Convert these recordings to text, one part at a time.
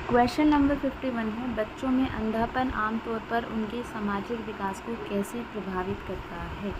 Question number 51 है, बच्चों में अंधापन आमतौर पर उनके सामाजिक विकास को कैसे प्रभावित करता है।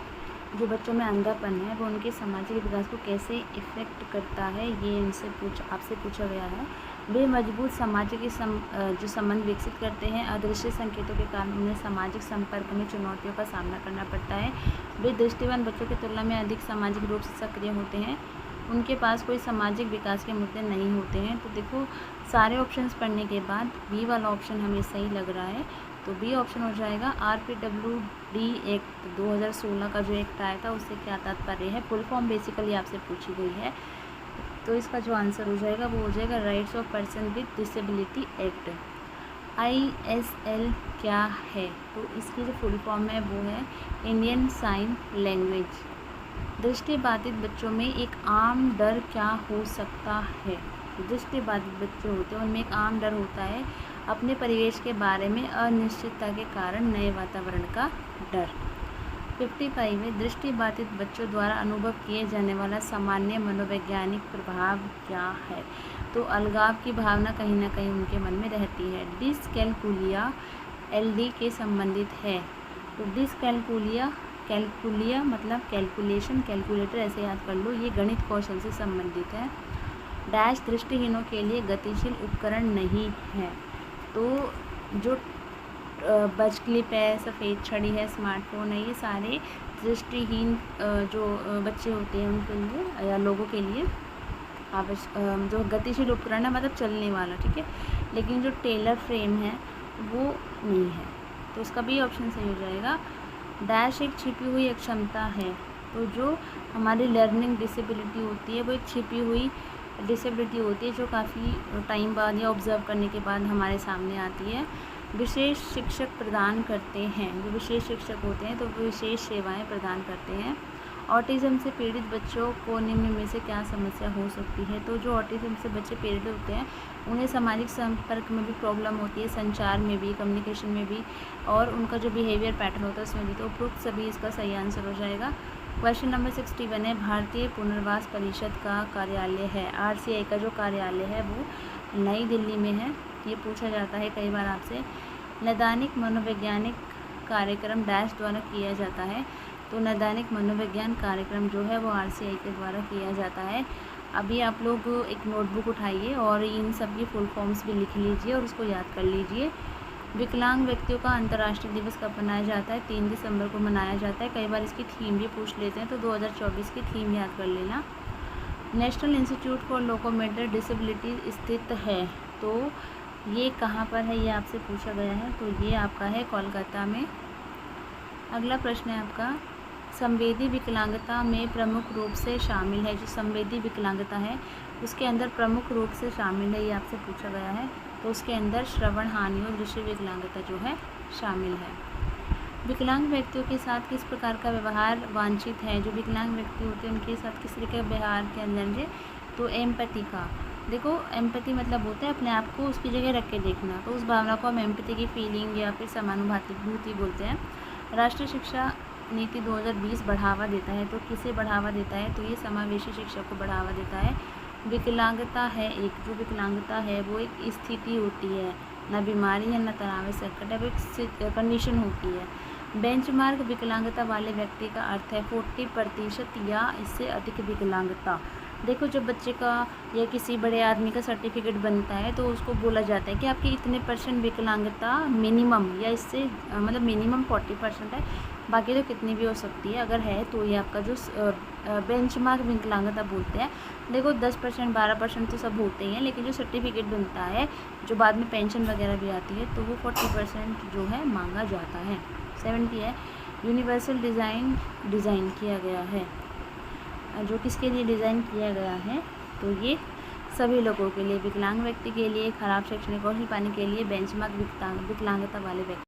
जो बच्चों में अंधापन है वो उनके सामाजिक विकास को कैसे इफ़ेक्ट करता है, ये इनसे आपसे पूछा गया है। वे मजबूत सामाजिक जो संबंध विकसित करते हैं। अदृश्य संकेतों के कारण उन्हें सामाजिक संपर्क में चुनौतियों का सामना करना पड़ता है। वे दृष्टिवान बच्चों की तुलना में अधिक सामाजिक रूप से सक्रिय होते हैं। उनके पास कोई सामाजिक विकास के मुद्दे नहीं होते हैं। तो देखो, सारे ऑप्शंस पढ़ने के बाद बी वाला ऑप्शन हमें सही लग रहा है, तो बी ऑप्शन हो जाएगा। RPWD एक्ट 2016 का जो एक्ट आया था उससे क्या तात्पर्य है। फुल फॉर्म बेसिकली आपसे पूछी गई है, तो इसका जो आंसर हो जाएगा वो हो जाएगा rights of person with disability act. ISL क्या है, तो इसकी जो फुल फॉर्म है वो है इंडियन साइन लैंग्वेज। दृष्टिबाधित बच्चों में एक आम डर क्या हो सकता है। दृष्टिबाधित बच्चे होते हैं उनमें एक आम डर होता है अपने परिवेश के बारे में अनिश्चितता के कारण नए वातावरण का डर। 55 है, दृष्टिबाधित बच्चों द्वारा अनुभव किए जाने वाला सामान्य मनोवैज्ञानिक प्रभाव क्या है। तो अलगाव की भावना कहीं ना कहीं उनके मन में रहती है। डिसकैलकुलिया LD के संबंधित है। तो कैलकुलिया मतलब कैलकुलेशन, कैलकुलेटर ऐसे याद कर लो, ये गणित कौशल से संबंधित है। डैश दृष्टिहीनों के लिए गतिशील उपकरण नहीं है। तो जो बज क्लिप है, सफ़ेद छड़ी है, स्मार्टफोन है, ये सारे दृष्टिहीन जो बच्चे होते हैं उनके लिए या लोगों के लिए जो गतिशील उपकरण है मतलब चलने वाला, ठीक है। लेकिन जो टेलर फ्रेम है वो नहीं है, तो उसका भी ऑप्शन सही हो जाएगा। डैश एक छिपी हुई अक्षमता है। तो जो हमारी लर्निंग डिसेबिलिटी होती है वो एक छिपी हुई डिसेबिलिटी होती है जो काफ़ी टाइम बाद या ऑब्ज़र्व करने के बाद हमारे सामने आती है। विशेष शिक्षक प्रदान करते हैं। जो विशेष शिक्षक होते हैं तो वो विशेष सेवाएं प्रदान करते हैं। ऑटिज़म से पीड़ित बच्चों को निम्न में से क्या समस्या हो सकती है। तो जो ऑटिज़म से बच्चे पीड़ित होते हैं उन्हें सामाजिक संपर्क में भी प्रॉब्लम होती है, संचार में भी, कम्युनिकेशन में भी, और उनका जो बिहेवियर पैटर्न होता है उसमें भी। तो उपरोक्त सभी इसका सही आंसर हो जाएगा। क्वेश्चन नंबर 61 है, भारतीय पुनर्वास परिषद का कार्यालय है। RCI का जो कार्यालय है वो नई दिल्ली में है। ये पूछा जाता है कई बार आपसे। नैदानिक मनोवैज्ञानिक कार्यक्रम डैश द्वारा किया जाता है। तो नैदानिक मनोविज्ञान कार्यक्रम जो है वो RCI के द्वारा किया जाता है। अभी आप लोग एक नोटबुक उठाइए और इन सब की फुल फॉर्म्स भी लिख लीजिए और उसको याद कर लीजिए। विकलांग व्यक्तियों का अंतर्राष्ट्रीय दिवस कब मनाया जाता है। 3 दिसंबर को मनाया जाता है। कई बार इसकी थीम भी पूछ लेते हैं, तो 2024 की थीम याद कर लेना। National institute for locomotor disability स्थित है। तो ये कहाँ पर है, ये आपसे पूछा गया है। तो ये आपका है कोलकाता में। अगला प्रश्न है आपका, संवेदी विकलांगता में प्रमुख रूप से शामिल है। जो संवेदी विकलांगता है उसके अंदर प्रमुख रूप से शामिल है, ये आपसे पूछा गया है। तो उसके अंदर श्रवण हानि और दृश्य विकलांगता जो है शामिल है। विकलांग व्यक्तियों के साथ किस प्रकार का व्यवहार वांछित है। जो विकलांग व्यक्ति होते हैं उनके साथ किस तरह के व्यवहार के अंदर, तो एम्पैथी का। देखो, एम्पैथी मतलब होता है अपने आप को उसकी जगह रख के देखना, तो उस भावना को हम एम्पैथी की फीलिंग या फिर समानुभूति बोलते हैं। राष्ट्रीय शिक्षा नीति 2020 बढ़ावा देता है। तो किसे बढ़ावा देता है, तो ये समावेशी शिक्षा को बढ़ावा देता है। विकलांगता है एक, जो विकलांगता है वो एक स्थिति होती है, ना बीमारी है ना तनाव संकट है, वो एक कंडीशन होती है। बेंचमार्क विकलांगता वाले व्यक्ति का अर्थ है 40% या इससे अधिक विकलांगता। देखो, जब बच्चे का या किसी बड़े आदमी का सर्टिफिकेट बनता है तो उसको बोला जाता है कि आपकी इतने % विकलांगता मिनिमम या इससे मतलब मिनिमम 40% है, बाकी तो कितनी भी हो सकती है। अगर है तो ये आपका जो बेंचमार्क विकलांगता बोलते हैं। देखो, 10% 12% तो सब होते ही हैं, लेकिन जो सर्टिफिकेट बनता है जो बाद में पेंशन वगैरह भी आती है तो वो 40% जो है मांगा जाता है। 70 है, यूनिवर्सल डिज़ाइन किया गया है। जो किसके लिए डिज़ाइन किया गया है, तो ये सभी लोगों के लिए, विकलांग व्यक्ति के लिए, खराब शैक्षणिक कौशल पाने के लिए, बेंचमार्क विकलांगता वाले व्यक्ति